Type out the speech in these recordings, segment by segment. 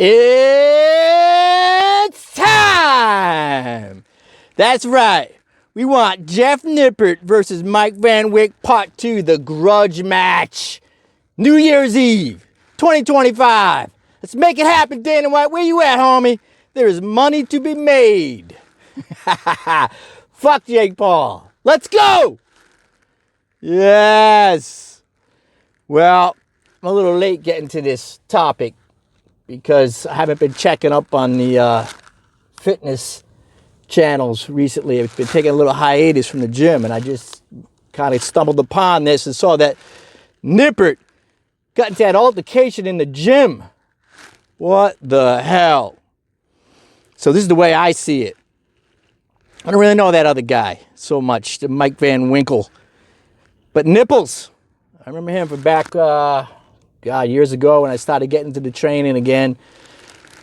It's time! That's right. We want Jeff Nippard versus Mike Van Wyck Part 2, the grudge match. New Year's Eve, 2025. Let's make it happen, Dana White. Where you at, homie? There is money to be made. Fuck Jake Paul. Let's go! Yes. Well, I'm a little late getting to this topic because I haven't been checking up on the fitness channels recently. I've been taking a little hiatus from the gym, and I just kind of stumbled upon this and saw that Nippard got into that altercation in the gym. What the hell? So this is the way I see it. I don't really know that other guy so much, the Mike Van Winkle. But Nipples, I remember him from back, years ago when I started getting into the training again.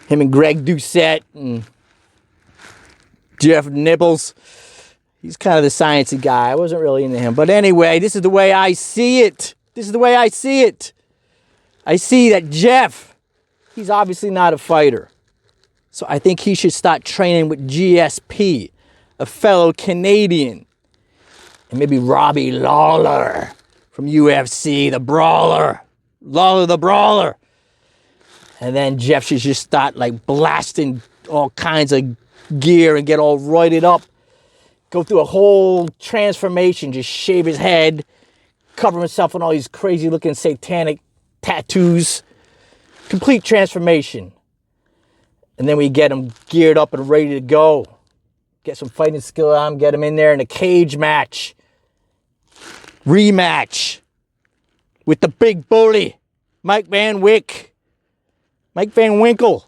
Him and Greg Doucette and Jeff Nipples. He's kind of the sciencey guy. I wasn't really into him. But anyway, this is the way I see it. This is the way I see it. I see that Jeff, he's obviously not a fighter. So I think he should start training with GSP, a fellow Canadian. And maybe Robbie Lawler from UFC, the brawler. Lawler the brawler. And then Jeff should just start like blasting all kinds of gear and get all roided up. Go through a whole transformation. Just shave his head. Cover himself in all these crazy looking satanic tattoos. Complete transformation. And then we get him geared up and ready to go. Get some fighting skill on him. Get him in there in a cage match. Rematch. With the big bully. Mike Van Wyck. Mike Van Winkle.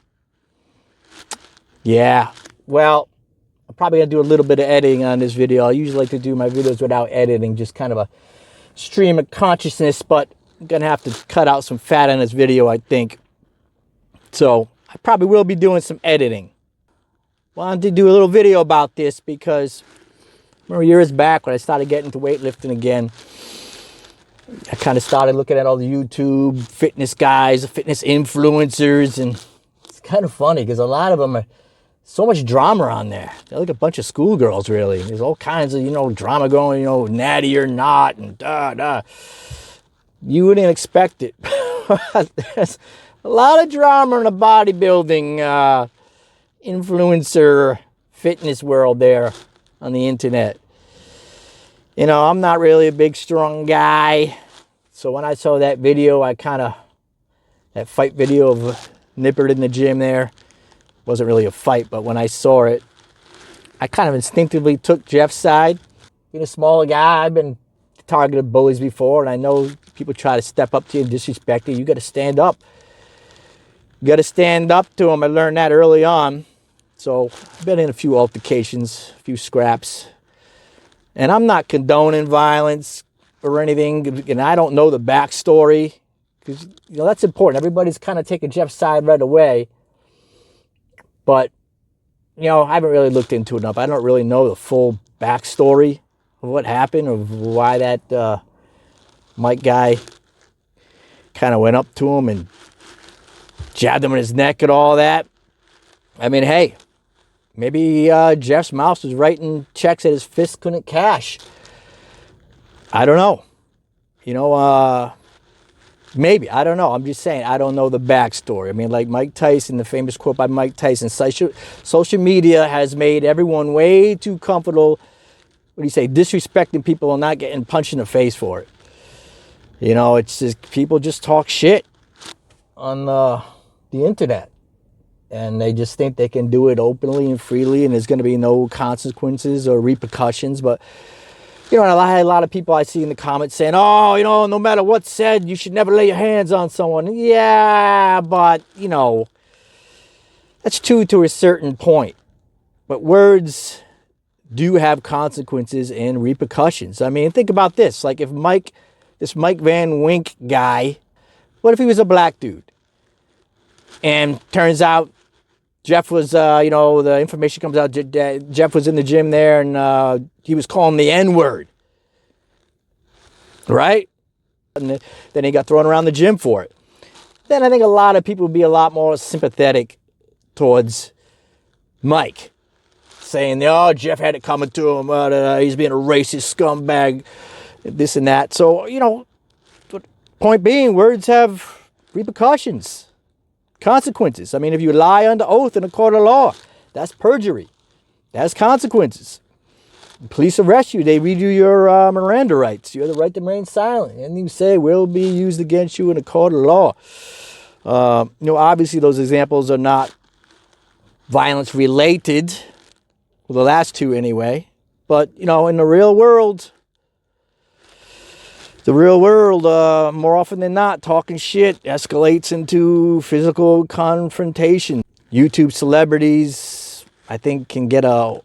Yeah. Well, I'm probably going to do a little bit of editing on this video. I usually like to do my videos without editing. Just kind of a stream of consciousness. But I'm going to have to cut out some fat on this video, I think. So I probably will be doing some editing. Wanted to do a little video about this because I remember years back when I started getting into weightlifting again, I kind of started looking at all the YouTube fitness guys, fitness influencers, and it's kind of funny because a lot of them are so much drama on there. They're like a bunch of schoolgirls, really. There's all kinds of, drama going, natty or not, and da. You wouldn't expect it. There's a lot of drama in the bodybuilding influencer fitness world there on the internet. I'm not really a big strong guy. So when I saw that video, that fight video of Nippard in the gym there, wasn't really a fight, but when I saw it, I kind of instinctively took Jeff's side. Being a smaller guy, I've been targeted bullies before, and I know people try to step up to you and disrespect you. You got to stand up. You got to stand up to them. I learned that early on. So I've been in a few altercations, a few scraps. And I'm not condoning violence or anything. And I don't know the backstory. Because, that's important. Everybody's kind of taking Jeff's side right away. But, I haven't really looked into it enough. I don't really know the full backstory of what happened, or why that Mike guy kind of went up to him and jabbed him in his neck and all that. I mean, hey, maybe Jeff's mouse was writing checks that his fist couldn't cash. I don't know. Maybe. I don't know. I'm just saying, I don't know the backstory. I mean, like Mike Tyson, the famous quote by Mike Tyson, social media has made everyone way too comfortable, what do you say, disrespecting people and not getting punched in the face for it. It's just, people just talk shit on the internet. And they just think they can do it openly and freely, and there's going to be no consequences or repercussions. But, and a lot of people I see in the comments saying, oh, no matter what's said, you should never lay your hands on someone. Yeah, but, that's true to a certain point. But words do have consequences and repercussions. I mean, think about this. Like if this Mike Van Wyck guy, what if he was a black dude? And turns out Jeff was, the information comes out, Jeff was in the gym there and he was calling the N-word. Right? And then he got thrown around the gym for it. then I think a lot of people would be a lot more sympathetic towards Mike, saying, oh, Jeff had it coming to him, he's being a racist scumbag, this and that. So, you know, point being, words have repercussions, consequences. I mean, if you lie under oath in a court of law, that's perjury. That's consequences. Police arrest you, they read you your Miranda rights. You have the right to remain silent. Anything you say will be used against you in a court of law. You know, obviously those examples are not violence related. Well, the last two anyway. But, you know, in the real world, more often than not, talking shit escalates into physical confrontation. YouTube celebrities, I think, can get a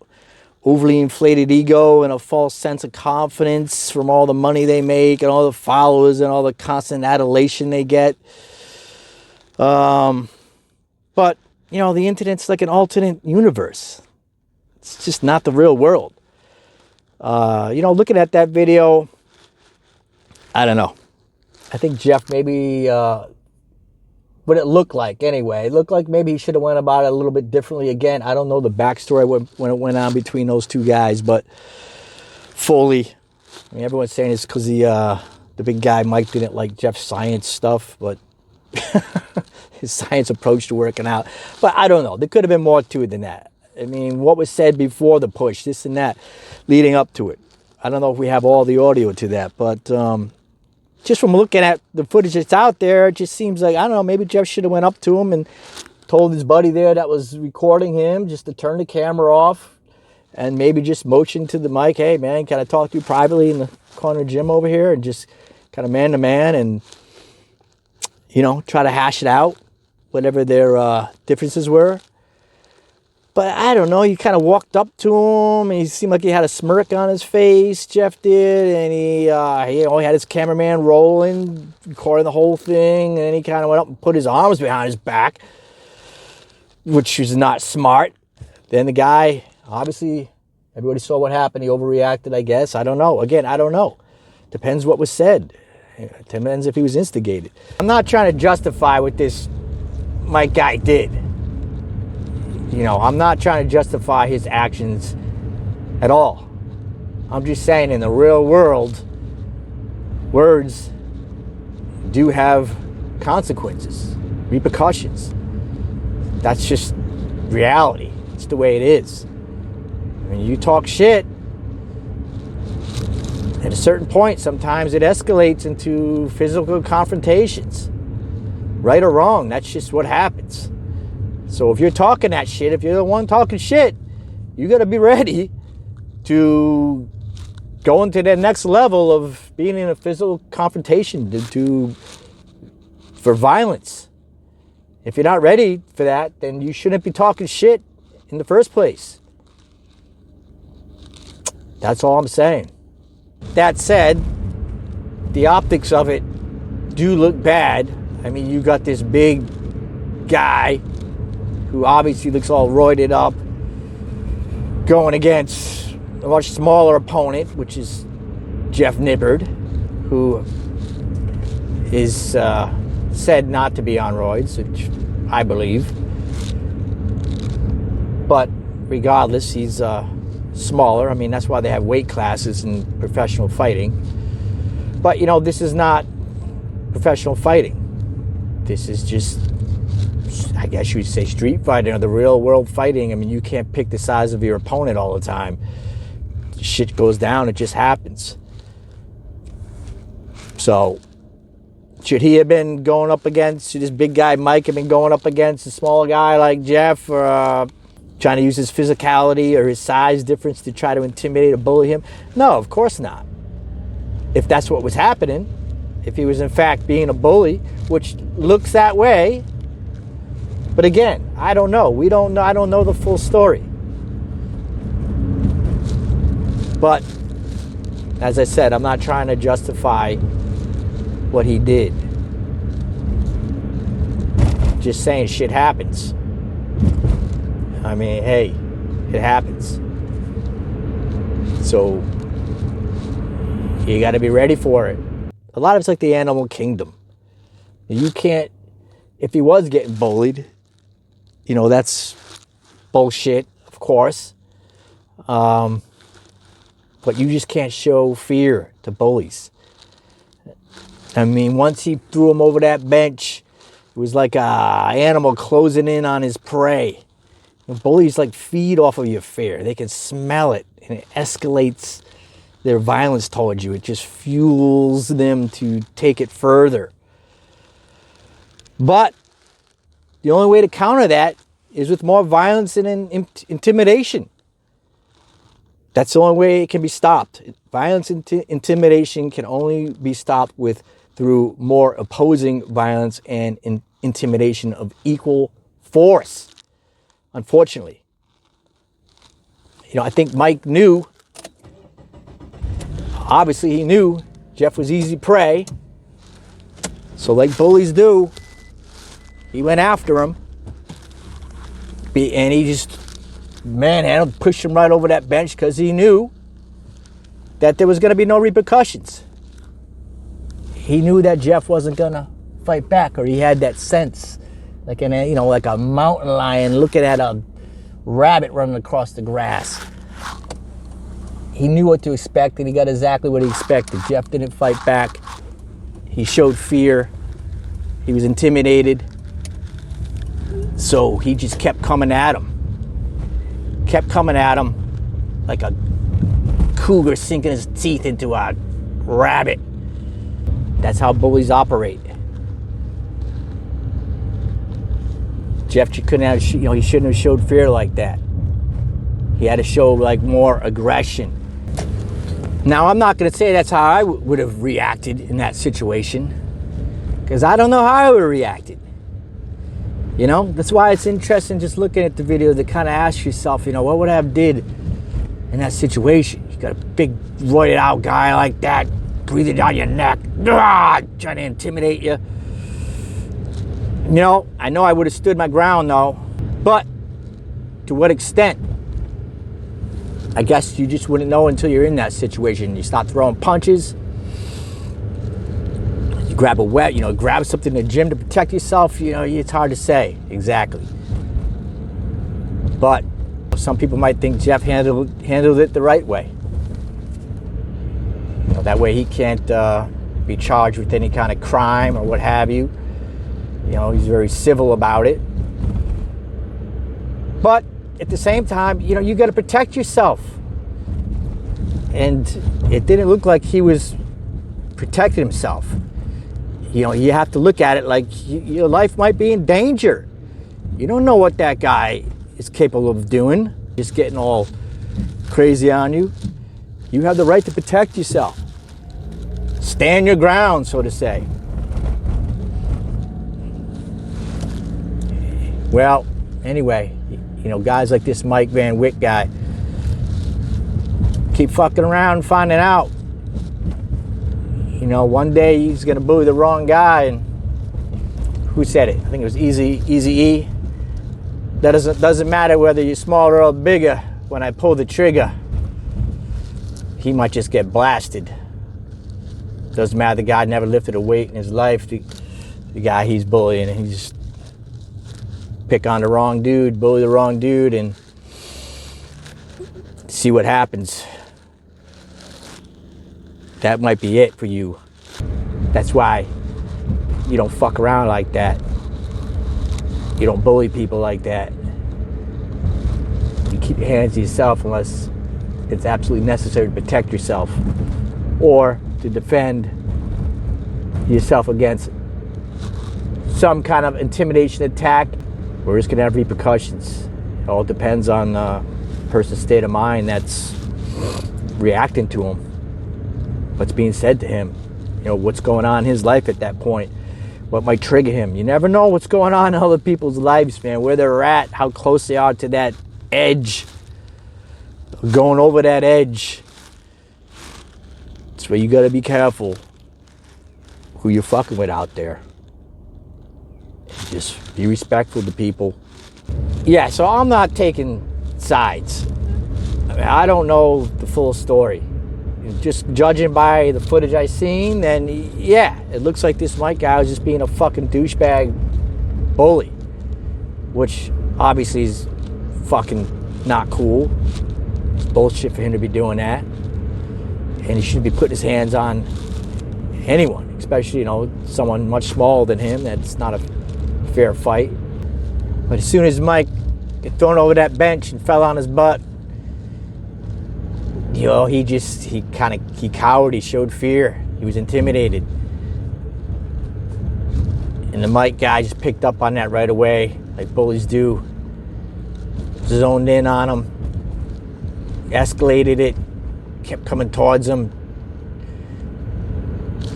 overly inflated ego and a false sense of confidence from all the money they make and all the followers and all the constant adulation they get. But, you know, the internet's like an alternate universe. It's just not the real world. You know, looking at that video, I don't know. I think Jeff maybe, what it looked like anyway. It looked like maybe he should have went about it a little bit differently. Again, I don't know the backstory when it went on between those two guys, but fully, I mean, everyone's saying it's because the big guy Mike didn't like Jeff's science stuff, but his science approach to working out. But I don't know. There could have been more to it than that. I mean, what was said before the push, this and that, leading up to it. I don't know if we have all the audio to that, but just from looking at the footage that's out there, it just seems like, I don't know, maybe Jeff should have went up to him and told his buddy there that was recording him just to turn the camera off and maybe just motion to the mic, hey, man, can I talk to you privately in the corner gym over here, and just kind of man to man and, you know, try to hash it out, whatever their differences were. But I don't know, he kind of walked up to him, and he seemed like he had a smirk on his face, Jeff did, and he had his cameraman rolling, recording the whole thing, and then he kind of went up and put his arms behind his back, which was not smart. Then the guy, obviously, everybody saw what happened, he overreacted, I guess, I don't know. Again, I don't know. Depends what was said. It depends if he was instigated. I'm not trying to justify what this Mike guy did. You know, I'm not trying to justify his actions at all. I'm just saying, in the real world, words do have consequences, repercussions. That's just reality. It's the way it is. When you talk shit, at a certain point, sometimes it escalates into physical confrontations. Right or wrong, that's just what happens. So if you're talking that shit, if you're the one talking shit, you got to be ready to go into that next level of being in a physical confrontation for violence. If you're not ready for that, then you shouldn't be talking shit in the first place. That's all I'm saying. That said, the optics of it do look bad. I mean, you got this big guy who obviously looks all roided up, going against a much smaller opponent, which is Jeff Nippard, who is said not to be on roids, which I believe. But regardless, he's smaller. I mean, that's why they have weight classes in professional fighting. But, you know, this is not professional fighting. This is just, I guess you would say, street fighting, or the real world fighting. I mean, you can't pick the size of your opponent all the time. Shit goes down, it just happens. So, should he have been going up against, should this big guy Mike have been going up against a smaller guy like Jeff, or trying to use his physicality or his size difference to try to intimidate or bully him? No, of course not. If that's what was happening, if he was in fact being a bully, which looks that way. But again, I don't know. We don't know. I don't know the full story. But as I said, I'm not trying to justify what he did. Just saying shit happens. I mean, hey, it happens. So you got to be ready for it. A lot of it's like the animal kingdom. You can't if he was getting bullied, you know, that's bullshit, of course. But you just can't show fear to bullies. I mean, once he threw him over that bench, it was like an animal closing in on his prey. And bullies like feed off of your fear. They can smell it, and it escalates their violence towards you. It just fuels them to take it further. But the only way to counter that is with more violence and intimidation. That's the only way it can be stopped. Violence and intimidation can only be stopped through more opposing violence and intimidation of equal force, unfortunately. You know, I think Mike knew, obviously he knew Jeff was easy prey. So like bullies do, he went after him. And he just manhandled, pushed him right over that bench because he knew that there was going to be no repercussions. He knew that Jeff wasn't going to fight back, or he had that sense, like like a mountain lion looking at a rabbit running across the grass. He knew what to expect, and he got exactly what he expected. Jeff didn't fight back. He showed fear. He was intimidated. So he just kept coming at him. Kept coming at him like a cougar sinking his teeth into a rabbit. That's how bullies operate. Jeff couldn't have, he shouldn't have showed fear like that. He had to show like more aggression. Now, I'm not going to say that's how I would have reacted in that situation, because I don't know how I would have reacted. You know, that's why it's interesting just looking at the video to kind of ask yourself, what would I have did in that situation? You got a big roided out guy like that, breathing down your neck, trying to intimidate you. I know I would have stood my ground though, but to what extent? I guess you just wouldn't know until you're in that situation. You start throwing punches. You grab grab something in the gym to protect yourself. It's hard to say exactly. But some people might think Jeff handled it the right way. That way he can't be charged with any kind of crime or what have you. He's very civil about it. But at the same time, you got to protect yourself. And it didn't look like he was protecting himself. You have to look at it like your life might be in danger. You don't know what that guy is capable of doing, just getting all crazy on you. You have the right to protect yourself. Stand your ground, so to say. Well, anyway, guys like this Mike Van Wyck guy keep fucking around and finding out. One day he's gonna bully the wrong guy, and who said it? I think it was Easy E. That doesn't matter whether you're smaller or bigger. When I pull the trigger, he might just get blasted. Doesn't matter. The guy never lifted a weight in his life. The guy he's bullying, and he just pick on the wrong dude, bully the wrong dude, and see what happens. That might be it for you. That's why you don't fuck around like that. You don't bully people like that. You keep your hands to yourself unless it's absolutely necessary to protect yourself or to defend yourself against some kind of intimidation attack, where it's going to have repercussions. It all depends on the person's state of mind that's reacting to him. What's being said to him. What's going on in his life at that point. What might trigger him. You never know what's going on in other people's lives, man. Where they're at, how close they are to that edge. Going over that edge. That's where you got to be careful who you're fucking with out there. Just be respectful to people. Yeah, so I'm not taking sides. I don't know the full story. Just judging by the footage I seen, then yeah, it looks like this Mike guy was just being a fucking douchebag bully, which obviously is fucking not cool. It's bullshit for him to be doing that. And he shouldn't be putting his hands on anyone, especially, you know, someone much smaller than him. That's not a fair fight. But as soon as Mike got thrown over that bench and fell on his butt, you know, he cowered, he showed fear, he was intimidated. And the Mike guy just picked up on that right away, like bullies do. Zoned in on him, escalated it, kept coming towards him,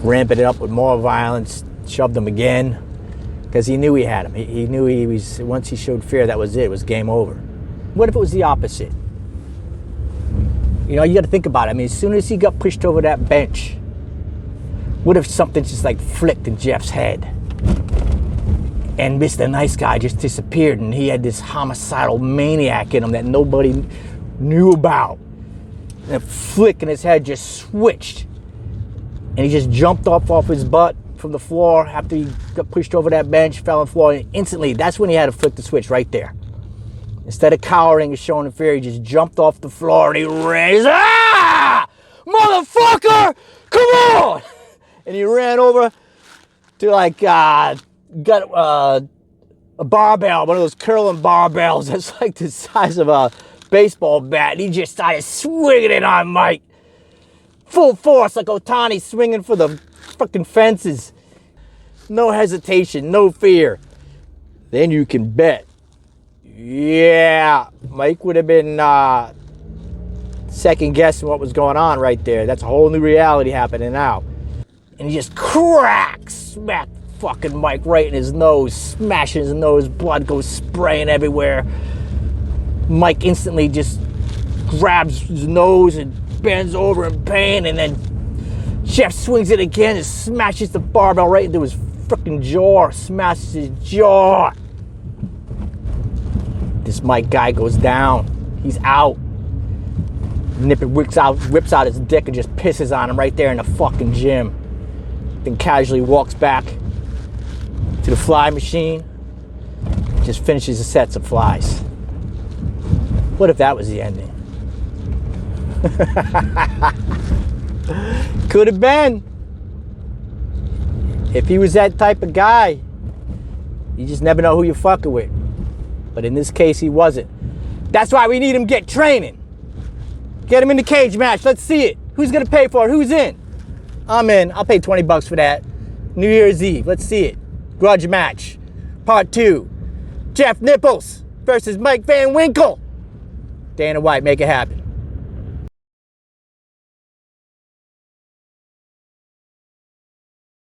ramping it up with more violence, shoved him again, because he knew he had him. He knew he was, once he showed fear, that was it. It was game over. What if it was the opposite? You know, you got to think about it. I mean, as soon as he got pushed over that bench, what if something just like flicked in Jeff's head and Mr. Nice Guy just disappeared and he had this homicidal maniac in him that nobody knew about? And a flick in his head just switched. And he just jumped off his butt from the floor after he got pushed over that bench, fell on the floor, and instantly, that's when he had to flick the switch right there. Instead of cowering and showing fear, he just jumped off the floor and he ran. He's, ah! Motherfucker! Come on! And he ran over to like, got a barbell, one of those curling barbells that's like the size of a baseball bat. And he just started swinging it on Mike. Full force, like Otani swinging for the fucking fences. No hesitation, no fear. Then you can bet, yeah, Mike would have been second guessing what was going on right there. That's a whole new reality happening now. And he just smacked fucking Mike right in his nose, smashing his nose, blood goes spraying everywhere. Mike instantly just grabs his nose and bends over in pain, and then Jeff swings it again and smashes the barbell right into his freaking jaw, smashes his jaw. This Mike guy goes down. He's out. Nippard whips out his dick and just pisses on him right there in the fucking gym. Then casually walks back to the fly machine, just finishes a set of flies. What if that was the ending? Could have been. If he was that type of guy, you just never know who you're fucking with. But in this case, he wasn't. That's why we need him get training. Get him in the cage match. Let's see it. Who's gonna pay for it? Who's in? I'm in. I'll pay 20 bucks for that. New Year's Eve. Let's see it. Grudge match. Part 2. Jeff Nipples versus Mike Van Winkle. Dana White, make it happen.